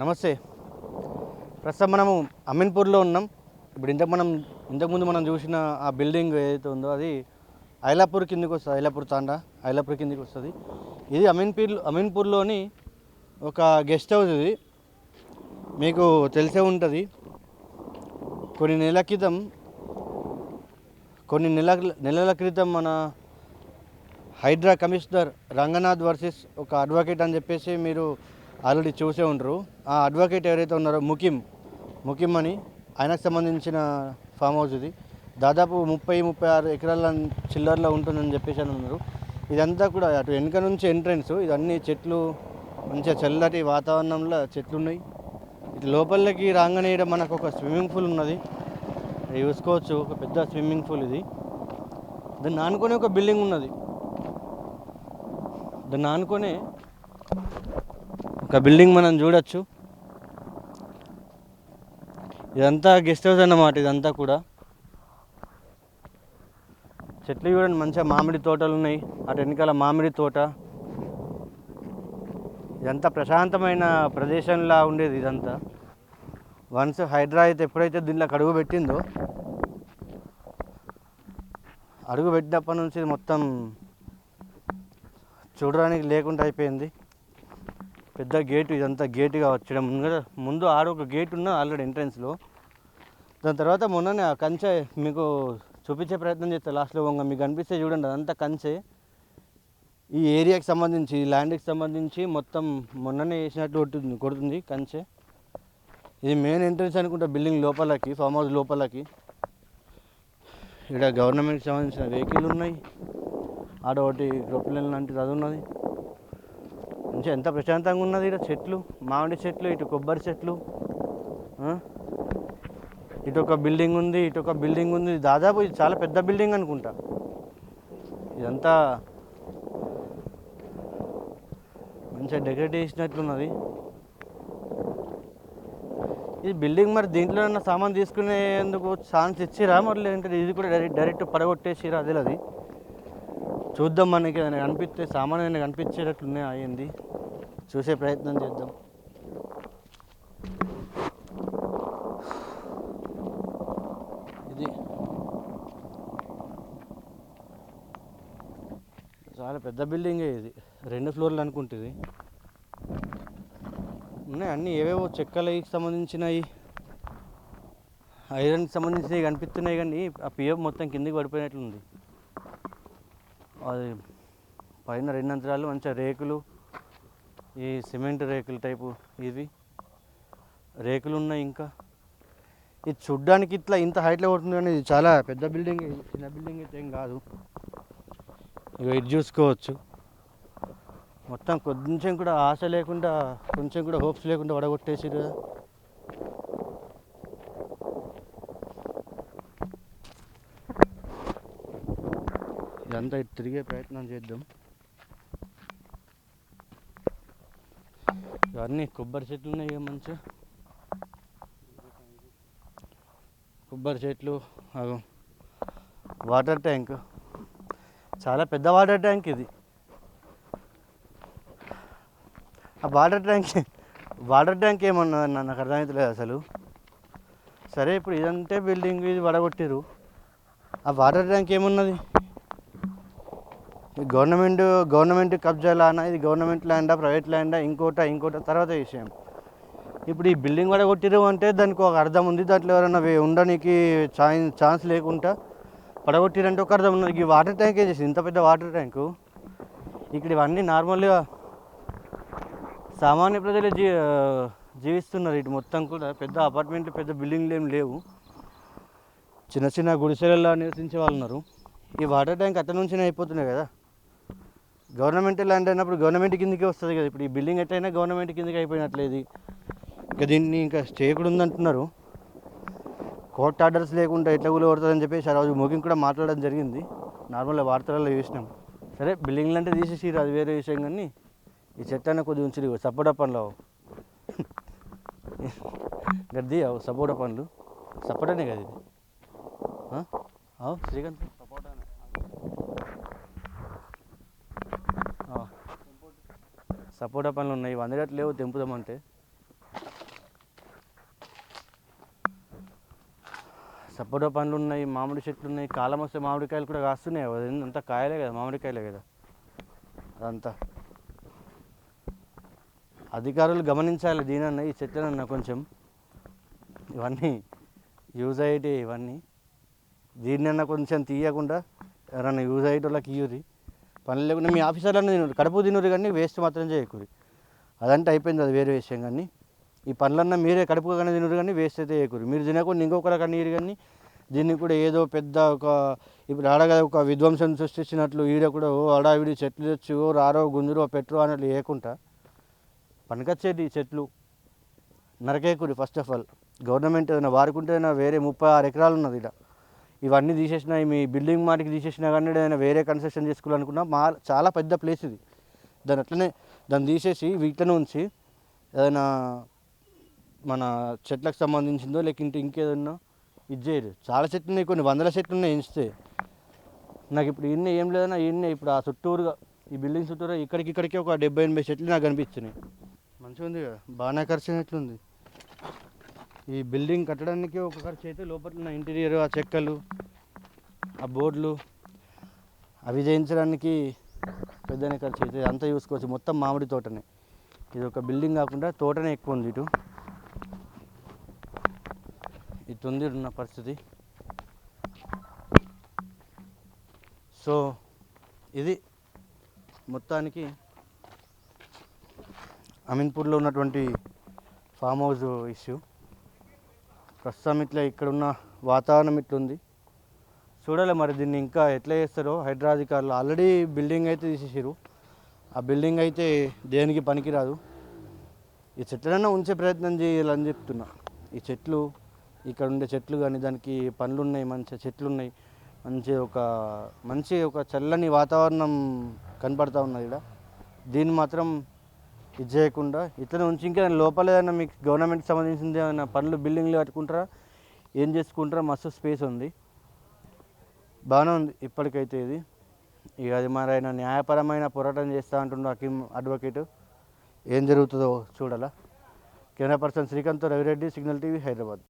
నమస్తే. ప్రస్తుతం మనము అమీన్పూర్లో ఉన్నాం. ఇప్పుడు ఇంతకుముందు మనం చూసిన ఆ బిల్డింగ్ ఏదైతే ఉందో అది ఐలాపూర్ కిందకి వస్తుంది. ఐలాపూర్ కిందకి వస్తుంది. ఇది అమీన్పూర్లోని ఒక గెస్ట్ హౌస్. ఇది మీకు తెలిసే ఉంటుంది. కొన్ని నెలల క్రితం మన హైడ్రా కమిషనర్ రంగనాథ్ వర్సెస్ ఒక అడ్వకేట్ అని చెప్పేసి మీరు ఆల్రెడీ చూసే ఉంటారు. ఆ అడ్వకేట్ ఎవరైతే ఉన్నారో ముకిమ్ అని, ఆయనకు సంబంధించిన ఫామ్ హౌస్ ఇది. దాదాపు 36 ఎకరాల చిల్లర్లో ఉంటుందని చెప్పేసి అని ఉన్నారు. ఇదంతా కూడా అటు వెనుక నుంచి ఎంట్రన్స్, ఇదన్నీ చెట్లు, మంచిగా చల్లటి వాతావరణంలో చెట్లు ఉన్నాయి. ఇటు లోపలికి రాగానే మనకు ఒక స్విమ్మింగ్ పూల్ ఉన్నది, చూసుకోవచ్చు. ఒక పెద్ద స్విమ్మింగ్ పూల్ ఇది. దాన్ని ఆనుకొని ఒక బిల్డింగ్ ఉన్నది. దాన్ని ఆనుకొని ఒక బిల్డింగ్ మనం చూడొచ్చు. ఇదంతా గెస్ట్ హౌస్ అన్నమాట. ఇదంతా కూడా చెట్లు చూడండి, మంచిగా మామిడి తోటలు ఉన్నాయి. అటు వెనకాల మామిడి తోట. ఇదంతా ప్రశాంతమైన ప్రదేశంలా ఉండేది ఇదంతా. వన్స్ హైడ్రా అయితే ఎప్పుడైతే దీంట్లోకి అడుగు పెట్టినప్పటి నుంచి మొత్తం చూడడానికి లేకుండా అయిపోయింది. పెద్ద గేటు, ఇదంతా గేటుగా వచ్చడం ముందు ఒక గేట్ ఉన్న ఆల్రెడీ ఎంట్రన్స్లో. దాని తర్వాత మొన్ననే ఆ కంచె మీకు చూపించే ప్రయత్నం చేస్తే లాస్ట్లో మీకు కనిపిస్తే చూడండి, అదంతా కంచె. ఈ ఏరియాకి సంబంధించి, ఈ ల్యాండ్కి సంబంధించి మొత్తం మొన్ననే వేసినట్టు కొడుతుంది కంచె. ఇది మెయిన్ ఎంట్రన్స్ అనుకుంటా బిల్డింగ్ లోపలకి, ఫామ్ హౌస్ లోపలకి. ఇక్కడ గవర్నమెంట్కి సంబంధించిన వెహికల్ ఉన్నాయి. ఆడ ఒకటి ప్రొపెల్లర్ లాంటిది అది ఉన్నది. మంచిగా ఎంత ప్రశాంతంగా ఉన్నది. ఇక్కడ చెట్లు, మామిడి చెట్లు, ఇటు కొబ్బరి చెట్లు, ఇటు ఒక బిల్డింగ్ ఉంది. దాదాపు ఇది చాలా పెద్ద బిల్డింగ్ అనుకుంటా. ఇదంతా మంచిగా డెకరేట్ చేసినట్లున్నది. ఈ బిల్డింగ్ మరి దీంట్లో ఉన్న సామాన్ తీసుకునేందుకు ఛాన్స్ ఇచ్చిరా మరి, లేదంటే ఇది కూడా డైరెక్ట్ పడగొట్టేసిరా? అది చూద్దాం. మనకి ఏదైనా కనిపిస్తే, సామాన్ ఏదైనా కనిపించేటట్లున్నాయి అయ్యింది, చూసే ప్రయత్నం చేద్దాం. ఇది చాలా పెద్ద బిల్డింగే. ఇది 2 ఫ్లోర్లు అనుకుంటుంది. ఉన్నాయి అన్నీ, ఏవేవో చెక్కలకి సంబంధించినవి, ఐరన్కి సంబంధించినవి కనిపిస్తున్నాయి. కానీ ఆ పిఎఫ్ మొత్తం కిందికి పడిపోయినట్లుంది. అది పైన 2 అంతరాలు మంచిగా రేకులు, ఈ సిమెంట్ రేకులు టైపు ఇవి రేకులు ఉన్నాయి. ఇంకా ఇది చూడ్డానికి ఇంత హైట్లో పడుతుంది, కానీ ఇది చాలా పెద్ద బిల్డింగ్. చిన్న బిల్డింగ్ అయితే ఏం కాదు. ఇక ఇది చూసుకోవచ్చు. మొత్తం కొంచెం కూడా ఆశ లేకుండా, కొంచెం కూడా హోప్స్ లేకుండా పడగొట్టేసి కదా. ఇదంతా ఇటు తిరిగే ప్రయత్నం చేద్దాం. ఇవన్నీ కొబ్బరి చెట్లు ఉన్నాయి. ఇక మంచిగా కొబ్బరి చెట్లు, వాటర్ ట్యాంక్, చాలా పెద్ద వాటర్ ట్యాంక్ ఇది. ఆ వాటర్ ట్యాంక్ ఏమన్నది నాకు అర్థమవుతలేదు అసలు. సరే, ఇప్పుడు ఇదంటే బిల్డింగ్, ఇది పడగొట్టిరు. ఆ వాటర్ ట్యాంక్ ఏమున్నది? గవర్నమెంట్ కబ్జాలానా? ఇది గవర్నమెంట్ ల్యాండా, ప్రైవేట్ ల్యాండా, ఇంకోట తర్వాత విషయం. ఇప్పుడు ఈ బిల్డింగ్ పడగొట్టిరు అంటే దానికి ఒక అర్థం ఉంది. దాంట్లో ఎవరైనా ఉండడానికి ఛాన్స్ లేకుండా పడగొట్టిరంటే ఒక అర్థం ఉన్నది. ఈ వాటర్ ట్యాంక్ ఏం చేసింది? ఇంత పెద్ద వాటర్ ట్యాంకు ఇక్కడ. ఇవన్నీ నార్మల్గా సామాన్య ప్రజలు జీవిస్తున్నారు. ఇటు మొత్తం కూడా పెద్ద అపార్ట్మెంట్లు, పెద్ద బిల్డింగ్లు ఏం లేవు. చిన్న గుడిసెలలో నివసించే వాళ్ళు ఉన్నారు. ఈ వాటర్ ట్యాంక్ అట్ట నుంచినే అయిపోతున్నాయి కదా. గవర్నమెంట్ ల్యాండ్ అయినప్పుడు గవర్నమెంట్ కిందకే వస్తుంది కదా. ఇప్పుడు ఈ బిల్డింగ్ ఎట్టయినా గవర్నమెంట్ కిందకి అయిపోయినట్లేదు. ఇక దీన్ని ఇంకా స్టే కూడా ఉందంటున్నారు. కోర్ట్ ఆర్డర్స్ లేకుండా ఎట్లా కూలగొడుతుందని చెప్పేసి ఆ రోజు ముగింగ్ కూడా మాట్లాడడం జరిగింది. నార్మల్గా వార్తలలో చూసినాం. సరే, బిల్డింగ్లు అంటే తీసేసిరు, అది వేరే విషయం. కానీ ఈ చెట్టు కొద్దిగా ఉంచిరు. సపోటా పండ్లు గడ్డి, సపోటా పండ్లు, సపోటానే కదా ఇది. శ్రీకాంత్, సపోటా పండ్లు ఉన్నాయి. 100 లేవు తెంపుదామంటే. సపోటా పండ్లు ఉన్నాయి, మామిడి చెట్లు ఉన్నాయి, కాలం వస్తే మామిడికాయలు కూడా కాస్తున్నాయి. అదంతా కాయలే కదా, మామిడికాయలే కదా అదంతా. అధికారులు గమనించాలి దీనన్నా, ఈ చెట్లనన్నా కొంచెం. ఇవన్నీ యూజ్ అయ్యేటి ఇవన్నీ. దీన్నన్నా కొంచెం తీయకుండా ఎవరన్నా యూజ్ అయ్యేటోళ్ళకి ఇయ్యూరి. పని లేకుండా మీ ఆఫీసర్లన్నీ తినరు, కడుపు తినరు కానీ వేస్ట్ మాత్రం చేయకూరి. అదంటే అయిపోయింది, అది వేరే విషయం. కానీ ఈ పనులన్నా మీరే కడుపుగానే తినరు కానీ వేస్ట్ అయితే చేయకూరి. మీరు తినకుండా ఇంకొకరికి అన్నీరు కానీ దీన్ని కూడా ఏదో పెద్ద ఒక ఇప్పుడు ఆడగా ఒక విధ్వంసం సృష్టించినట్లు ఈడ కూడా ఓ అడావిడి చెట్లు తెచ్చి ఓ రారో గుంజురో పెట్రో అన్నట్లు వేయకుండా పనికొచ్చేటి చెట్లు నరకేకూరి. ఫస్ట్ ఆఫ్ ఆల్ గవర్నమెంట్ ఏదైనా వారుకుంటే వేరే 36 ఎకరాలు ఉన్నది ఇక్కడ. ఇవన్నీ తీసేసినా, మీ బిల్డింగ్ మాటికి తీసేసినా కానీ ఏదైనా వేరే కన్స్ట్రక్షన్ చేసుకోవాలనుకున్నా చాలా పెద్ద ప్లేస్ ఇది. దాన్ని అట్లనే దాన్ని తీసేసి వీటిని ఉంచి ఏదైనా మన చెట్లకు సంబంధించిందో లేకుంటే ఇంకేదన్నా ఇది చేయరు. చాలా చెట్లు ఉన్నాయి, కొన్ని వందల చెట్లు ఉన్నాయి ఎంచితే. నాకు ఇప్పుడు ఇన్ని ఏం లేదన్నా ఇన్ని ఇప్పుడు ఆ చుట్టూరుగా ఈ బిల్డింగ్ చుట్టూరు ఇక్కడికి ఒక 70-80 చెట్లు నాకు కనిపిస్తున్నాయి. మంచిగా ఉంది కదా, బాగానే ఖర్చు అయినట్లుంది. ఈ బిల్డింగ్ కట్టడానికి ఒక ఖర్చు అయితే లోపల ఉన్న ఇంటీరియర్, ఆ చెక్కలు, ఆ బోర్డులు అవి చేయించడానికి పెద్దనే ఖర్చు అయితే. అంతా చూసుకోవచ్చు, మొత్తం మామిడి తోటనే. ఇది ఒక బిల్డింగ్ కాకుండా తోటనే ఎక్కువ ఉంది ఇటు. ఇటుంది ఉన్న పరిస్థితి. సో ఇది మొత్తానికి అమీన్పూర్లో ఉన్నటువంటి ఫామ్ హౌస్ ఇష్యూ. ప్రస్తుతం ఇట్లా ఇక్కడున్న వాతావరణం ఇట్లుంది. చూడాలి మరి దీన్ని ఇంకా ఎట్లా చేస్తారో హైడ్రా అధికారులు. ఆల్రెడీ బిల్డింగ్ అయితే తీసేసారు, ఆ బిల్డింగ్ అయితే దేనికి పనికిరాదు. ఈ చెట్లనన్నా ఉంచే ప్రయత్నం చేయాలని చెప్తున్నా. ఈ చెట్లు ఇక్కడ ఉండే చెట్లు కానీ దానికి పండ్లు ఉన్నాయి, మంచి చెట్లు ఉన్నాయి, మంచి ఒక చల్లని వాతావరణం కనపడతా ఉన్నది ఇక్కడ. దీన్ని మాత్రం ఇది చేయకుండా ఇట్లనే ఉంచి ఇంకా లోపల ఏదైనా మీకు గవర్నమెంట్కి సంబంధించింది ఏమైనా పనులు బిల్డింగ్లు కట్టుకుంటారా, ఏం చేసుకుంటారా, మస్తు స్పేస్ ఉంది, బాగానే ఉంది ఇప్పటికైతే ఇది. ఇక అది మరి ఆయన న్యాయపరమైన పోరాటం చేస్తూ అంటుండే హకీమ్ అడ్వకేటు. ఏం జరుగుతుందో చూడాలా. Camera person Srikanth, Ravi Reddy, signal TV, Hyderabad.